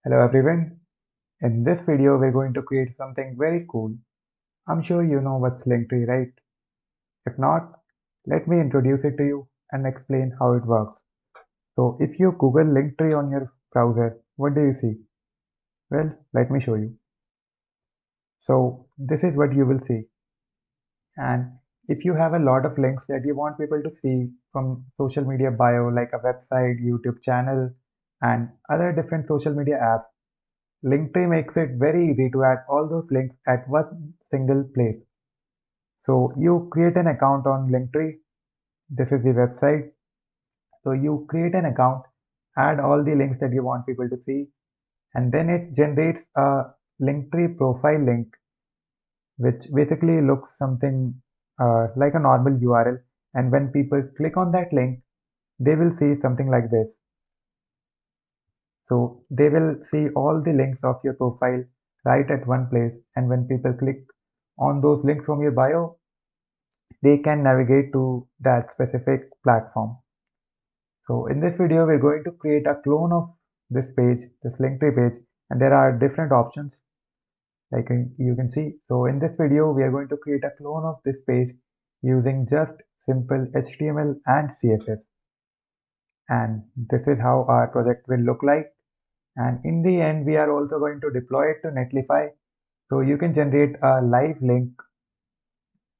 Hello everyone. In this video, we're going to create something very cool. I'm sure you know what's Linktree, right? If not, let me introduce it to you and explain how it works. So if you Google Linktree on your browser, what do you see? Well, let me show you. So this is what you will see. And if you have a lot of links that you want people to see from social media bio, like a website, YouTube channel, and other different social media apps, Linktree makes it very easy to add all those links at one single place. So you create an account on Linktree. This is the website. So you create an account, add all the links that you want people to see, and then it generates a Linktree profile link, which basically looks something like a normal URL. And when people click on that link, they will see something like this. So they will see all the links of your profile right at one place. And when people click on those links from your bio, they can navigate to that specific platform. So in this video, we're going to create a clone of this page, this Linktree page, and there are different options like you can see. So in this video, we are going to create a clone of this page using just simple HTML and CSS. And this is how our project will look like. And in the end, we are also going to deploy it to Netlify. So you can generate a live link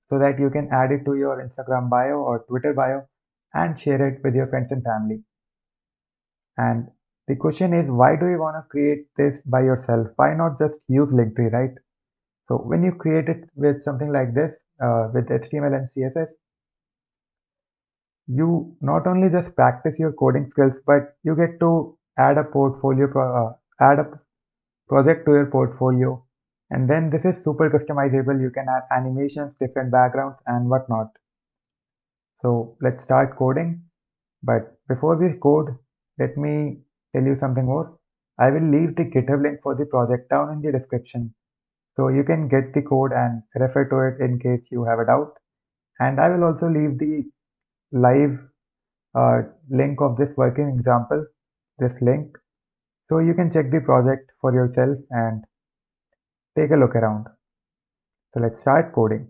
so that you can add it to your Instagram bio or Twitter bio and share it with your friends and family. And the question is, why do you want to create this by yourself? Why not just use Linktree, right? So when you create it with something like this, with HTML and CSS, you not only just practice your coding skills, but you get to add a add a project to your portfolio. And then this is super customizable. You can add animations, different backgrounds, and whatnot. So let's start coding. But before we code, let me tell you something more. I will leave the GitHub link for the project down in the description. So you can get the code and refer to it in case you have a doubt. And I will also leave the live link of this working example, this link. So you can check the project for yourself and take a look around. So let's start coding.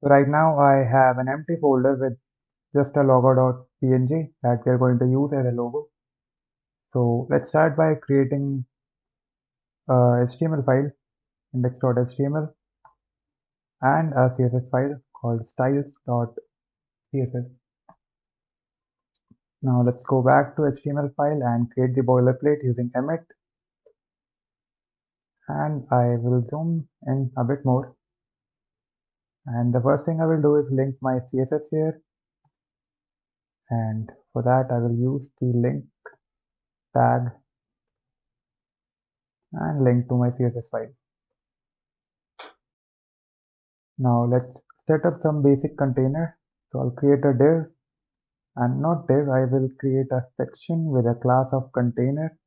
So right now I have an empty folder with just a logo.png that we're going to use as a logo. So let's start by creating a HTML file, index.html, and a CSS file called styles.css. Now let's go back to HTML file and create the boilerplate using Emmet. And I will zoom in a bit more. And the first thing I will do is link my CSS here. And for that, I will use the link tag and link to my CSS file. Now let's set up some basic container. So I'll create a div, and not div, I will create a section with a class of container.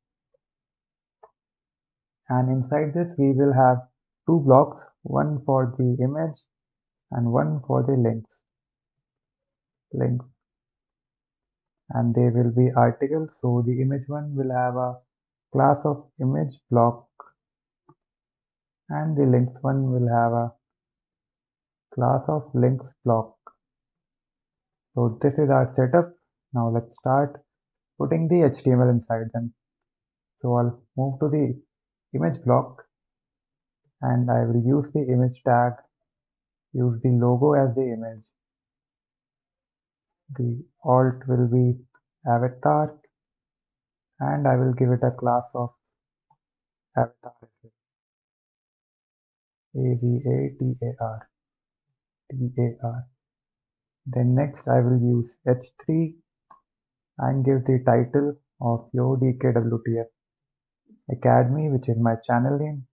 And inside this, we will have two blocks, one for the image and one for the links. And they will be articles. So the image one will have a class of image block, and the links one will have a class of links block. So this is our setup. Now let's start putting the HTML inside them. So I'll move to the image block and I will use the image tag, use the logo as the image. The alt will be avatar and I will give it a class of avatar, avatar, tar. Then next I will use h3 and give the title of Yo DKWTF Academy, which is my channel name,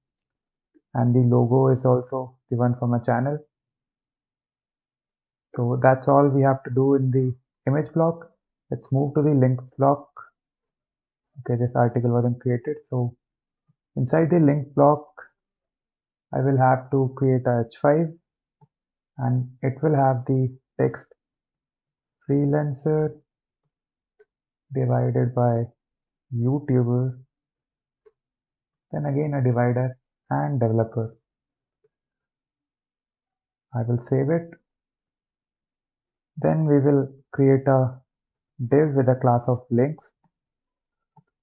and the logo is also the one for my channel. So that's all we have to do in the image block. Let's move to the links block. Okay, this article wasn't created. So inside the link block, I will have to create a h5 and it will have the text freelancer divided by YouTuber, then again a divider and developer. I will save it. Then we will create a div with a class of links,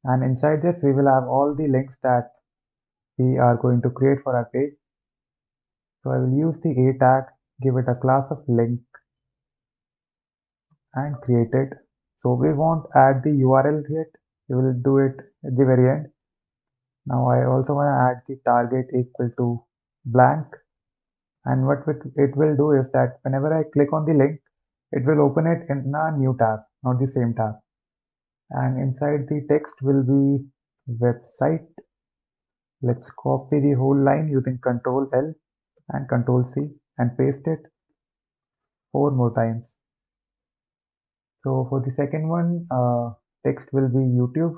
and inside this we will have all the links that we are going to create for our page. So I will use the a tag, give it a class of link and create it. So we won't add the URL yet, we will do it at the very end. Now I also want to add the target equal to blank, and what it will do is that whenever I click on the link, it will open it in a new tab, not the same tab. And inside the text will be website. Let's copy the whole line using Ctrl L and Ctrl C and paste it 4 more times. So for the second one, text will be YouTube.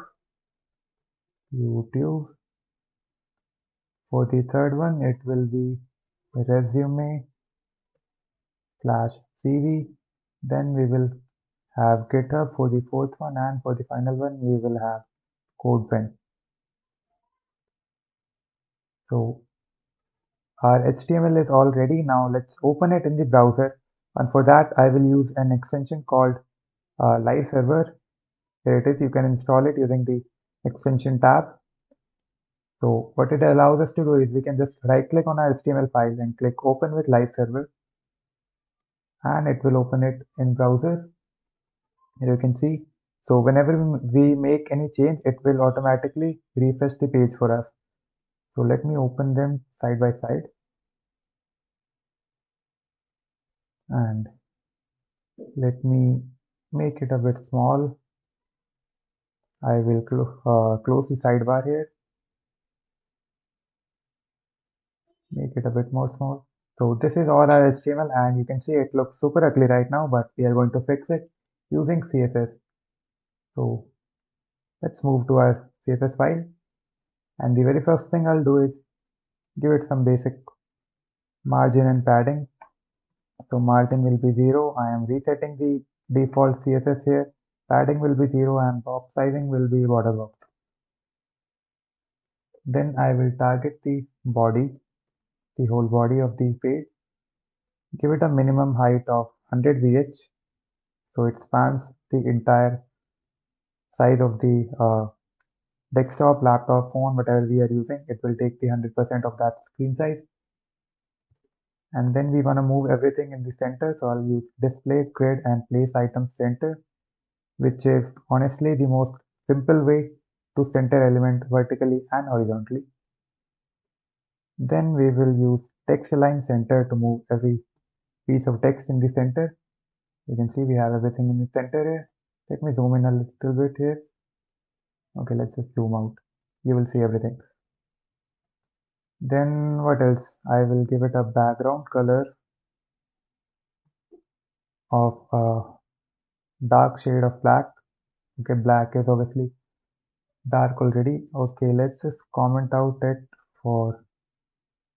For the third one, it will be resume/CV. Then we will have GitHub for the fourth one, and for the final one, we will have CodePen. So our HTML is all ready. Now let's open it in the browser. And for that, I will use an extension called Live Server. Here it is. You can install it using the extension tab. So what it allows us to do is we can just right click on our HTML file and click open with Live Server, and it will open it in browser. Here you can see. So whenever we make any change, it will automatically refresh the page for us. So let me open them side by side, and let me make it a bit small. I will close the sidebar here, make it a bit more small. So this is all our HTML, and you can see it looks super ugly right now, but we are going to fix it using CSS. So let's move to our CSS file, and the very first thing I'll do is give it some basic margin and padding. So margin will be 0. I am resetting the default CSS here. Padding will be 0 and box sizing will be border box. Then I will target the body, the whole body of the page. Give it a minimum height of 100 VH, so it spans the entire size of the desktop, laptop, phone, whatever we are using. It will take the 100% of that screen size. And then we want to move everything in the center, so I'll use display grid and place item center, which is honestly the most simple way to center element vertically and horizontally. Then we will use text align center to move every piece of text in the center. You can see we have everything in the center here. Let me zoom in a little bit here. Okay, let's just zoom out. You will see everything. Then what else? I will give it a background color of a dark shade of black. Okay, black is obviously dark already. Okay, let's just comment out it for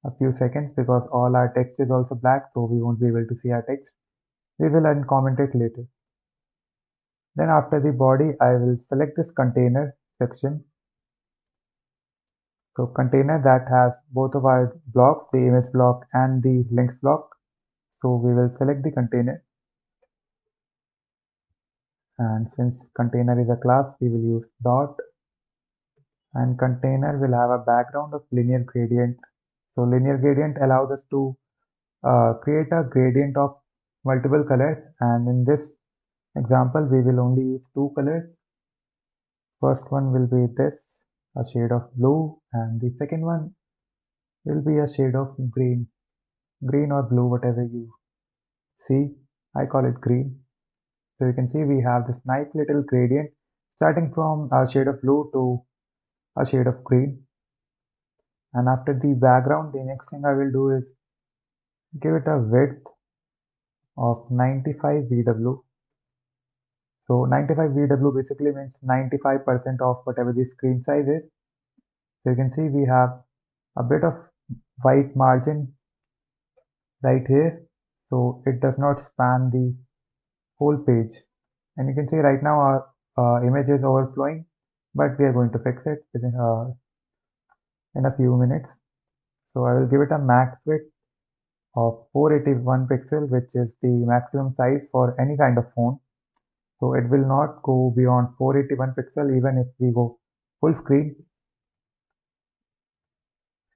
a few seconds because all our text is also black, so we won't be able to see our text. We will uncomment it later. Then after the body, I will select this container section. So container that has both of our blocks, the image block and the links block. So we will select the container. And since container is a class, we will use dot, and container will have a background of linear gradient. So linear gradient allows us to create a gradient of multiple colors, and in this example we will only use 2 colors. First one will be this, a shade of blue, and the second one will be a shade of green or blue, whatever you see. I call it green. So you can see we have this nice little gradient starting from a shade of blue to a shade of green. And after the background, the next thing I will do is give it a width of 95 VW. So 95 VW basically means 95% of whatever the screen size is. So you can see we have a bit of white margin right here. so it does not span the whole page. And you can see right now our image is overflowing, but we are going to fix it in a few minutes. So I will give it a max width of 481 pixel, which is the maximum size for any kind of phone. So it will not go beyond 481 pixel even if we go full screen.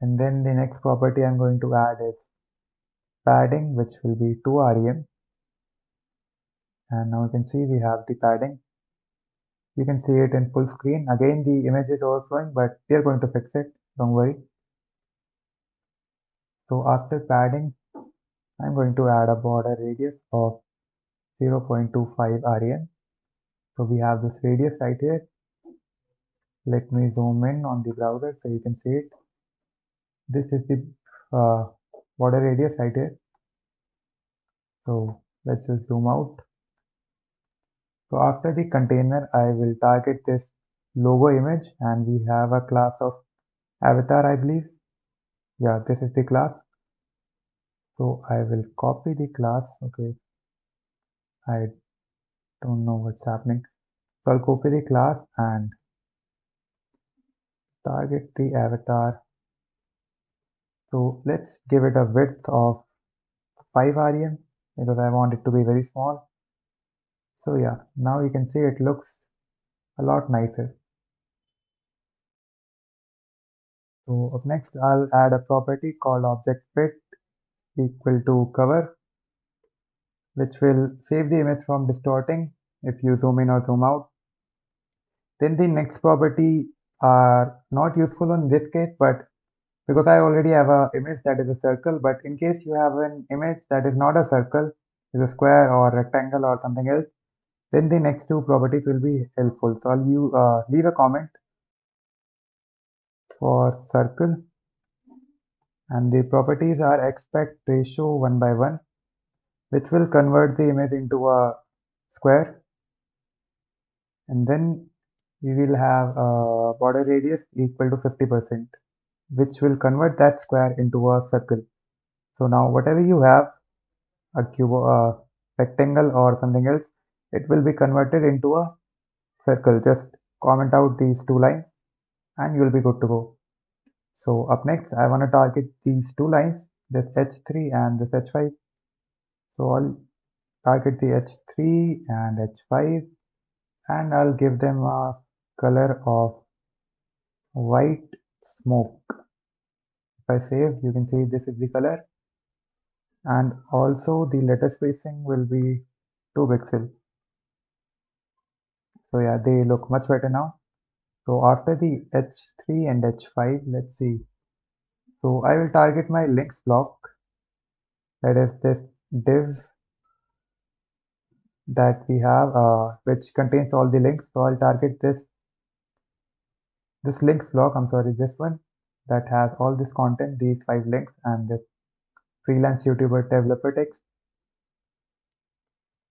And then the next property I'm going to add is padding, which will be 2 rem. And now you can see we have the padding. You can see it in full screen. Again, the image is overflowing, but we are going to fix it. Don't worry. So after padding, I'm going to add a border radius of 0.25 rem. So we have this radius right here. Let me zoom in on the browser so you can see it. This is the uh, border radius right here. So let's just zoom out. So after the container, I will target this logo image and we have a class of avatar, I believe. Yeah, this is the class. So I will copy the class. Okay, I don't know what's happening. So I'll copy the class and target the avatar. So let's give it a width of 5 rem because I want it to be very small. So yeah, now you can see it looks a lot nicer. So up next, I'll add a property called object fit equal to cover, which will save the image from distorting if you zoom in or zoom out. Then the next property are not useful in this case, but because I already have an image that is a circle, but in case you have an image that is not a circle, is a square or rectangle or something else, then the next two properties will be helpful. So I'll leave a comment for circle, and the properties are aspect ratio 1 by 1, which will convert the image into a square, and then we will have a border radius equal to 50%, which will convert that square into a circle. So now whatever you have, a cube, a rectangle or something else, it will be converted into a circle. Just comment out these two lines and you'll be good to go. So up next, I want to target these two lines, this H3 and this H5. So I'll target the H3 and H5 and I'll give them a color of white smoke. If I save, you can see this is the color, and also the letter spacing will be 2 pixels. So yeah, they look much better now. So after the H3 and H5, let's see. So I will target my links block, that is this div that we have, which contains all the links. So I'll target this links block. I'm sorry, this one that has all this content, these 5 links, and this freelance YouTuber developer text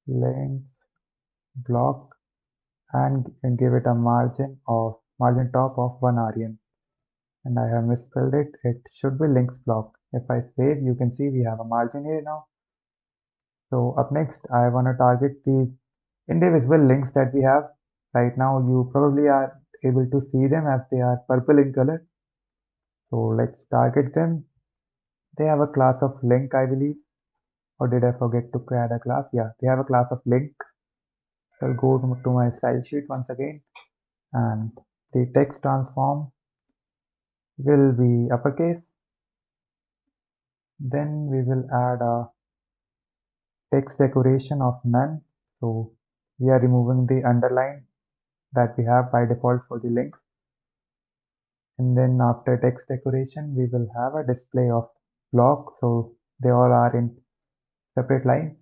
link block, and give it a margin top of 1 rem. And I have misspelled it. It should be links block. If I save, you can see we have a margin here now. So up next, I want to target the indivisible links that we have. Right now, you probably are able to see them as they are purple in color. So let's target them. They have a class of link, I believe. Or did I forget to add a class? Yeah, they have a class of link. So I'll go to my style sheet once again. And the text transform will be uppercase. Then we will add a text decoration of none. So we are removing the underline that we have by default for the links. And then after text decoration, we will have a display of block. So they all are in separate lines.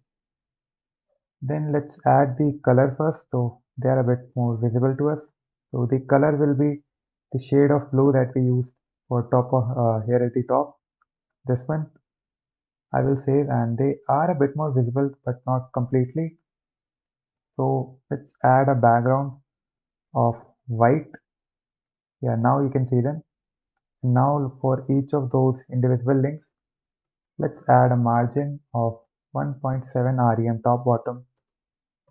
Then let's add the color first. So they are a bit more visible to us. So the color will be the shade of blue that we used for top of here at the top. This one I will save, and they are a bit more visible but not completely. So let's add a background of white. Yeah, now you can see them. Now for each of those individual links, let's add a margin of 1.7 rem top bottom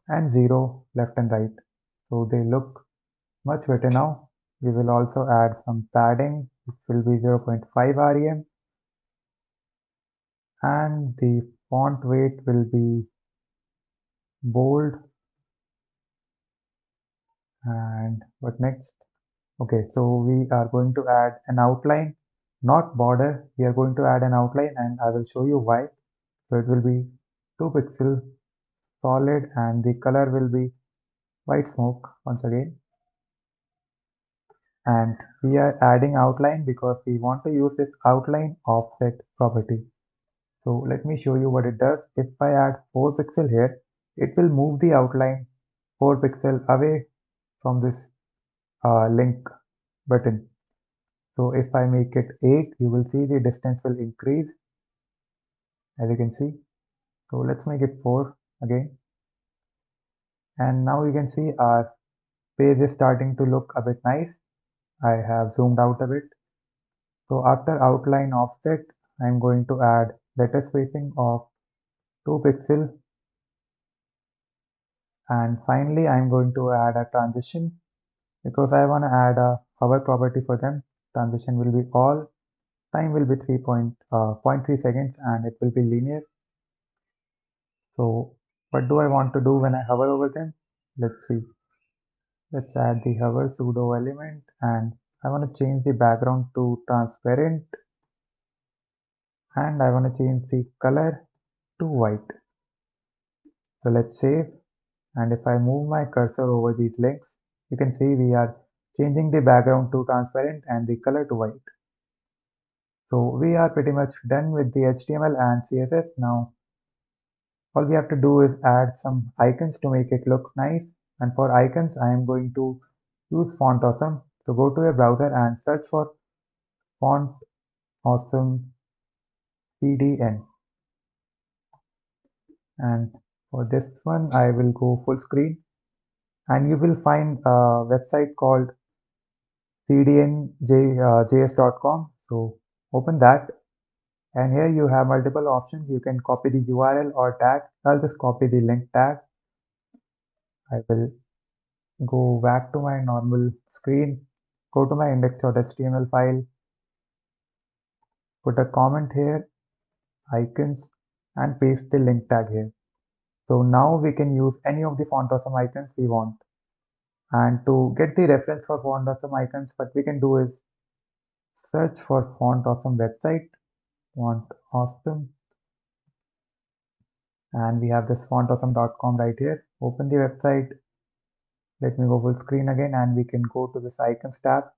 and 0 left and right. So they look much better now. We will also add some padding, which will be 0.5 rem, and the font weight will be bold. And what next? Okay, so we are going to add an outline, not border. We are going to add an outline, and I will show you why. So it will be 2 pixel solid, and the color will be white smoke once again. And we are adding outline because we want to use this outline offset property. So let me show you what it does. If I add 4 pixel here, it will move the outline 4 pixel away from this link button. So if I make it 8, you will see the distance will increase, as you can see. So let's make it 4 again. And now you can see our page is starting to look a bit nice. I have zoomed out a bit. So after outline offset, I'm going to add letter spacing of 2 pixel. And finally, I'm going to add a transition because I want to add a hover property for them. Transition will be all, time will be 0.3 seconds, and it will be linear. So what do I want to do when I hover over them? Let's see. Let's add the hover pseudo element, and I want to change the background to transparent, and I want to change the color to white. So let's save, and if I move my cursor over these links, you can see we are changing the background to transparent and the color to white. So we are pretty much done with the HTML and CSS. Now all we have to do is add some icons to make it look nice. And for icons, I am going to use Font Awesome. So go to your browser and search for Font Awesome CDN. And for this one, I will go full screen. And you will find a website called cdnjs.com. So open that. And here you have multiple options. You can copy the URL or tag. I'll just copy the link tag. I will go back to my normal screen, go to my index.html file, put a comment here, icons, and paste the link tag here. So now we can use any of the Font Awesome icons we want. And to get the reference for Font Awesome icons, what we can do is search for Font Awesome website, Font Awesome, and we have this fontawesome.com right here. Open the website. Let me go full screen again, and we can go to this icons tab.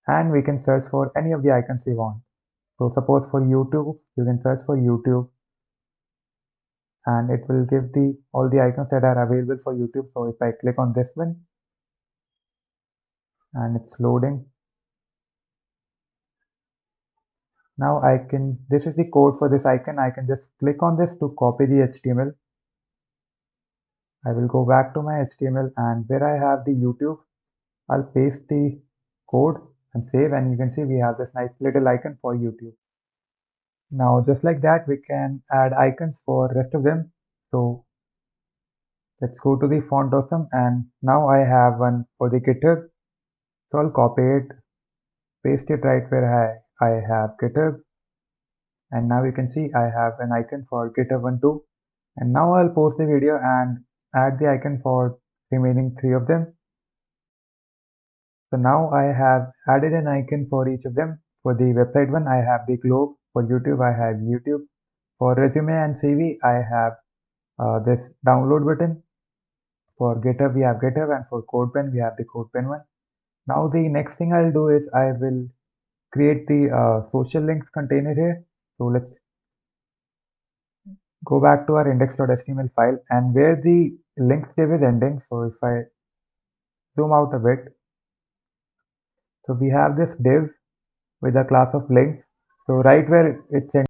And we can search for any of the icons we want. So suppose for YouTube, you can search for YouTube, and it will give the all the icons that are available for YouTube. So if I click on this one and it's loading, now this is the code for this icon. I can just click on this to copy the HTML. I will go back to my HTML, and where I have the YouTube, I'll paste the code and save, and you can see we have this nice little icon for YouTube. Now just like that, we can add icons for rest of them. So let's go to the Font Awesome, and now I have one for the GitHub. So I'll copy it, paste it right where I have GitHub, and now you can see I have an icon for GitHub one too. And now I'll post the video and add the icon for remaining 3 of them. So now I have added an icon for each of them. For the website one, I have the globe. For YouTube, I have YouTube. For resume and CV, I have this download button. For GitHub, we have GitHub, and for CodePen, we have the CodePen one. Now the next thing I'll do is I will create the social links container here. So let's go back to our index.html file, and where the links div is ending. So if I zoom out a bit, so we have this div with a class of links. So right where it's ending,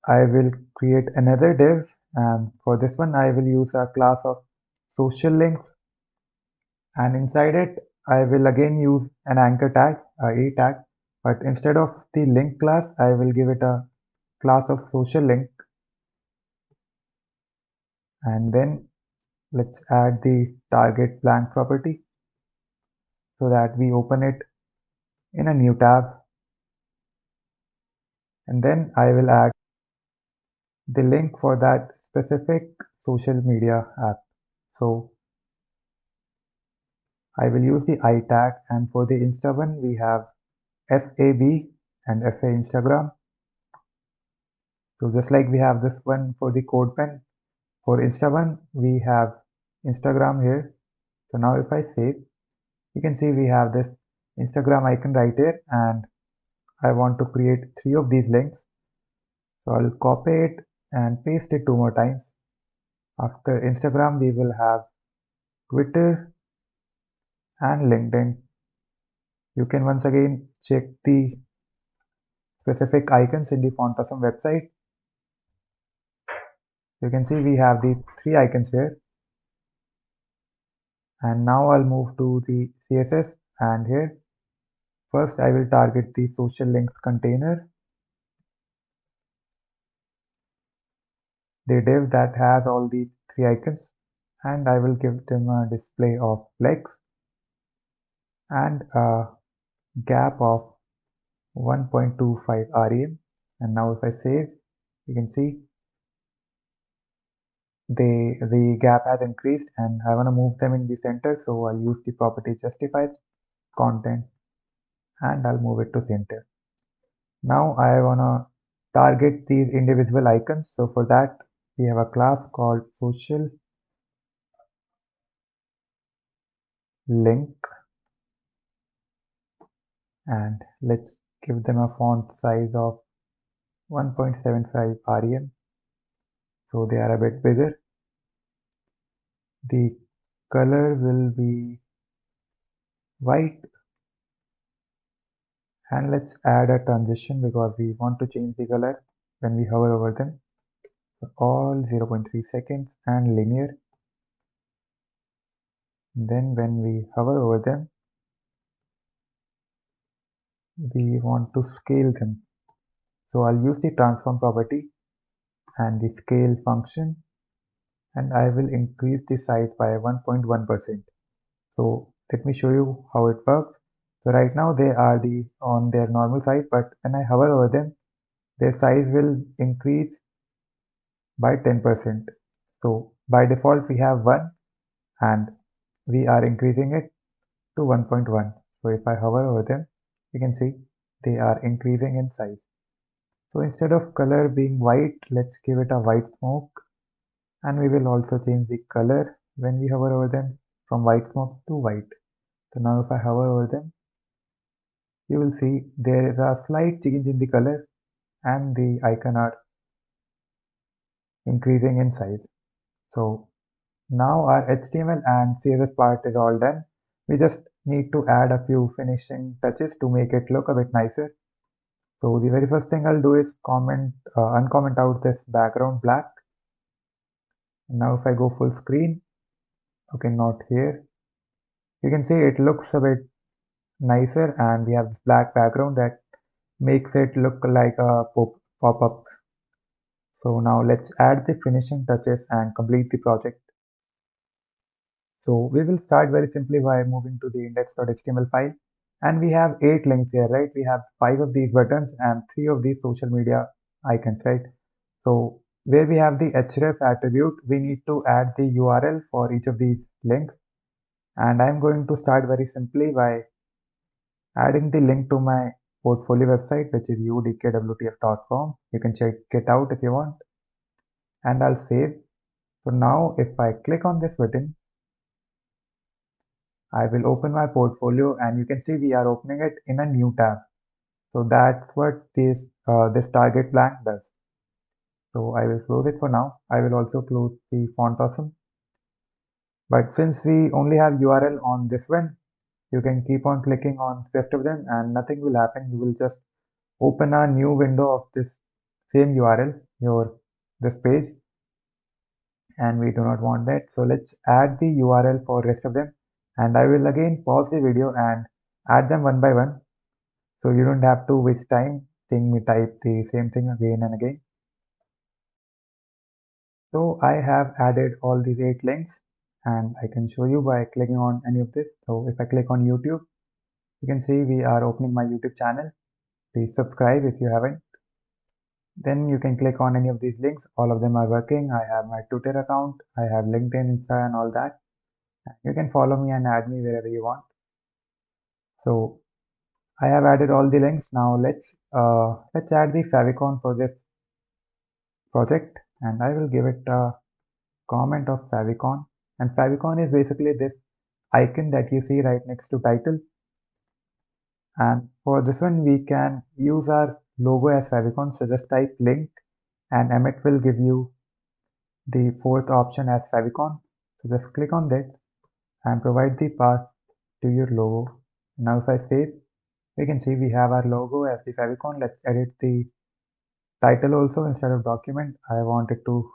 I will create another div, and for this one I will use a class of social links, and inside it I will again use an anchor tag, a tag. But instead of the link class, I will give it a class of social link, and then let's add the target blank property so that we open it in a new tab, and then I will add the link for that specific social media app. So I will use the I tag, and for the Insta one we have FAB and FA Instagram. So just like we have this one for the code pen, for Insta one we have Instagram here. So now if I save, you can see we have this Instagram icon right here, and I want to create 3 of these links. So I'll copy it and paste it 2 more times. After Instagram, we will have Twitter and LinkedIn. You can once again check the specific icons in the Font Awesome website. You can see we have the 3 icons here. And now I'll move to the CSS, and here first I will target the social links container, the div that has all the 3 icons, and I will give them a display of flex and a gap of 1.25 rem. And now if I save, you can see the gap has increased, and I want to move them in the center, so I'll use the property justifies content and I'll move it to center. Now I want to target these individual icons, so for that we have a class called social link, and let's give them a font size of 1.75 rem, so they are a bit bigger. The color will be white, and let's add a transition because we want to change the color when we hover over them. So all 0.3 seconds and linear. Then when we hover over them, we want to scale them. So I'll use the transform property and the scale function, and I will increase the size by 1.1%. So let me show you how it works. So right now they are on their normal size, but when I hover over them, their size will increase by 10%. So by default we have 1, and we are increasing it to 1.1. So if I hover over them, you can see they are increasing in size. So instead of color being white, let's give it a white smoke, and we will also change the color when we hover over them from white smoke to white. So now if I hover over them, you will see there is a slight change in the color and the icon are increasing in size. So now our HTML and CSS part is all done. We just need to add a few finishing touches to make it look a bit nicer. So the very first thing I'll do is uncomment out this background black. And now if I go full screen, okay, not here, you can see it looks a bit nicer, and we have this black background that makes it look like a pop-up. So now let's add the finishing touches and complete the project. So we will start very simply by moving to the index.html file, and we have 8 links here, right? We have 5 of these buttons and 3 of these social media icons, right? So where we have the href attribute, we need to add the URL for each of these links, and I'm going to start very simply by adding the link to my portfolio website, which is udkwtf.com. You can check it out if you want, and I'll save. So now if I click on this button, I will open my portfolio, and you can see we are opening it in a new tab. So that's what this target blank does. So I will close it for now. I will also close the Font Awesome. But since we only have URL on this one, you can keep on clicking on rest of them and nothing will happen. You will just open a new window of this same URL, this page, and we do not want that. So let's add the URL for rest of them, and I will again pause the video and add them one by one. so you don't have to waste time seeing me type the same thing again and again. So I have added all these 8 links and I can show you by clicking on any of this. So if I click on YouTube, you can see we are opening my YouTube channel. Please subscribe if you haven't. Then you can click on any of these links. All of them are working. I have my Twitter account. I have LinkedIn, Insta and all that. You can follow me and add me wherever you want. So I have added all the links. Now let's add the favicon for this project, and I will give it a comment of favicon. And favicon is basically this icon that you see right next to title. And for this one, we can use our logo as favicon. So just type link, and Emmet will give you the fourth option as favicon. So just click on that and provide the path to your logo. Now if I save, we can see we have our logo as the favicon. Let's edit the title also. Instead of document, I want it to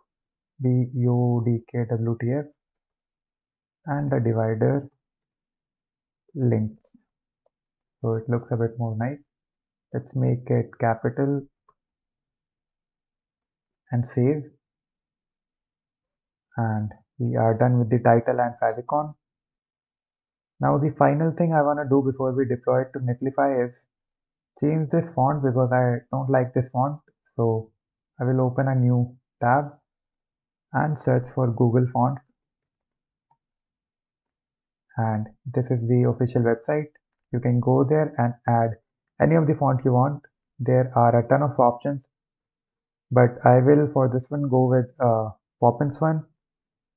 be UDKWTF and the divider links. So it looks a bit more nice. Let's make it capital and save. And we are done with the title and favicon. Now the final thing I want to do before we deploy it to Netlify is change this font because I don't like this font. So I will open a new tab and search for Google Fonts. And this is the official website. You can go there and add any of the font you want. There are a ton of options, but I will for this one go with Poppins one.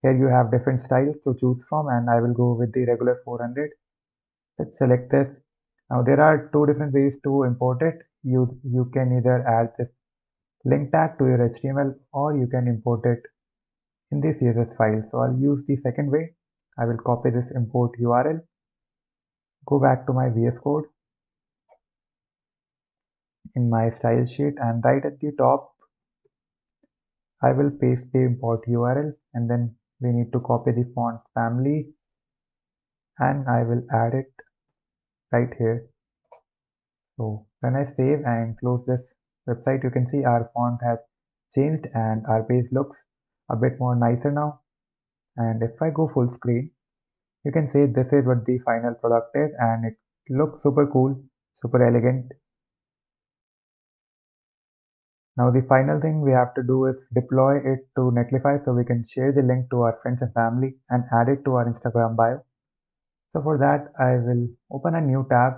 Here you have different styles to choose from, and I will go with the regular 400. Let's select this. Now there are two different ways to import it. You can either add this link tag to your HTML or you can import it in the CSS file. So I'll use the second way. I will copy this import URL, go back to my VS Code in my style sheet, and right at the top I will paste the import URL, and then we need to copy the font family and I will add it right here. So when I save and close this website, you can see our font has changed and our page looks a bit more nicer now. And if I go full screen, you can see this is what the final product is, and it looks super cool, super elegant. Now the final thing we have to do is deploy it to Netlify so we can share the link to our friends and family and add it to our Instagram bio. So for that, I will open a new tab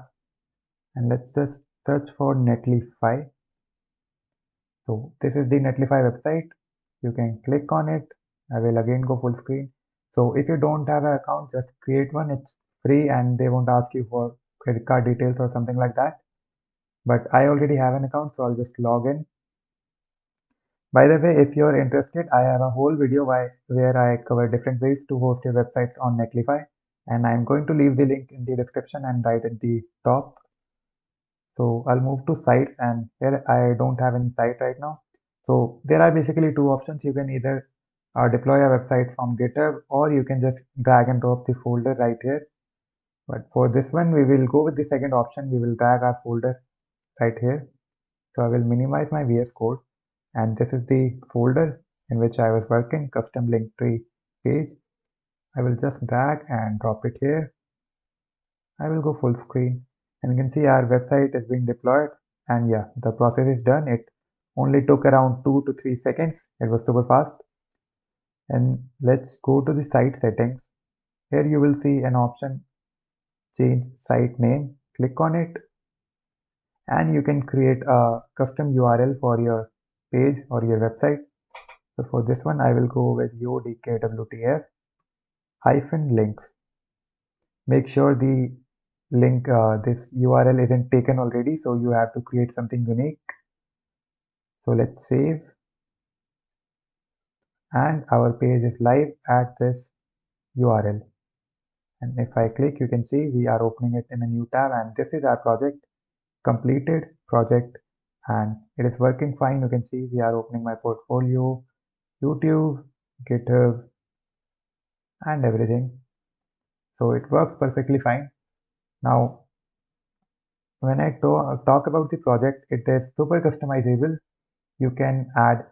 and let's just search for Netlify. So this is the Netlify website. You can click on it. I will again go full screen. So if you don't have an account, just create one. It's free and they won't ask you for credit card details or something like that. But I already have an account, so I'll just log in. By the way, if you're interested, I have a whole video where I cover different ways to host your websites on Netlify, and I'm going to leave the link in the description and right at the top. So I'll move to sites, and here I don't have any site right now. So there are basically two options. You can either deploy a website from GitHub or you can just drag and drop the folder right here. But for this one, we will go with the second option. We will drag our folder right here. So I will minimize my VS Code, and this is the folder in which I was working, custom link tree page. I will just drag and drop it here. I will go full screen and you can see our website is being deployed, and yeah, the process is done. It only took around 2 to 3 seconds. It was super fast. And let's go to the site settings. Here you will see an option, change site name. Click on it and you can create a custom URL for your page or your website. So for this one, I will go with UDKWTF hyphen links. Make sure the link, this URL isn't taken already, so you have to create something unique. So let's save, and our page is live at this URL. And if I click, you can see we are opening it in a new tab, and this is our project, completed project, and it is working fine. You can see we are opening my portfolio, YouTube, GitHub, and everything. So it works perfectly fine. Now When I talk about the project, it is super customizable. You can add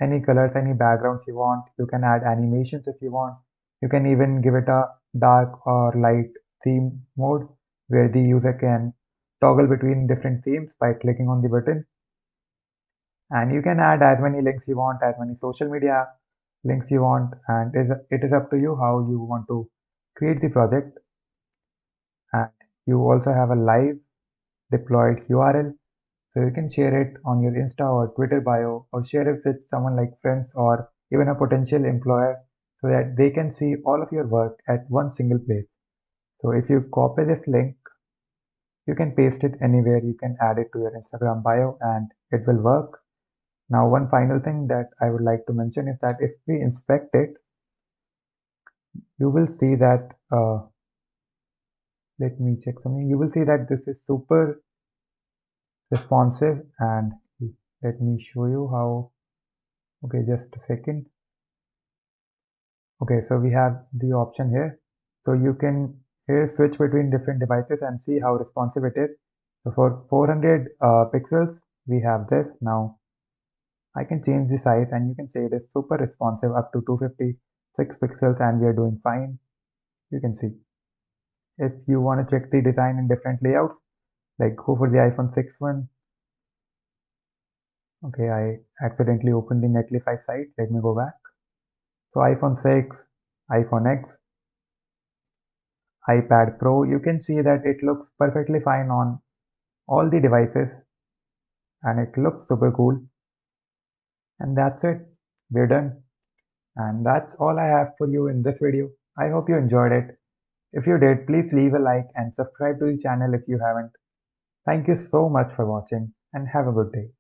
any colors, any backgrounds you want. You can add animations if you want. You can even give it a dark or light theme mode where the user can toggle between different themes by clicking on the button. And you can add as many links you want, as many social media links you want, and it is up to you how you want to create the project. And you also have a live deployed URL, so you can share it on your Insta or Twitter bio, or share it with someone like friends or even a potential employer so that they can see all of your work at one single place. So if you copy this link, you can paste it anywhere, you can add it to your Instagram bio and it will work. Now, one final thing that I would like to mention is that if we inspect it, you will see that, let me check something. You will see that this is super responsive, and let me show you how. Okay, just a second. Okay, so we have the option here. So you can here switch between different devices and see how responsive it is. So for 400 pixels, we have this. Now I can change the size and you can say it is super responsive up to 256 pixels and we are doing fine. You can see. If you want to check the design in different layouts, like go for the iPhone 6 one. Okay, I accidentally opened the Netlify site. Let me go back. So iPhone 6, iPhone X, iPad Pro, you can see that it looks perfectly fine on all the devices and it looks super cool. And that's it. We're done. And that's all I have for you in this video. I hope you enjoyed it. If you did, please leave a like and subscribe to the channel if you haven't. Thank you so much for watching and have a good day.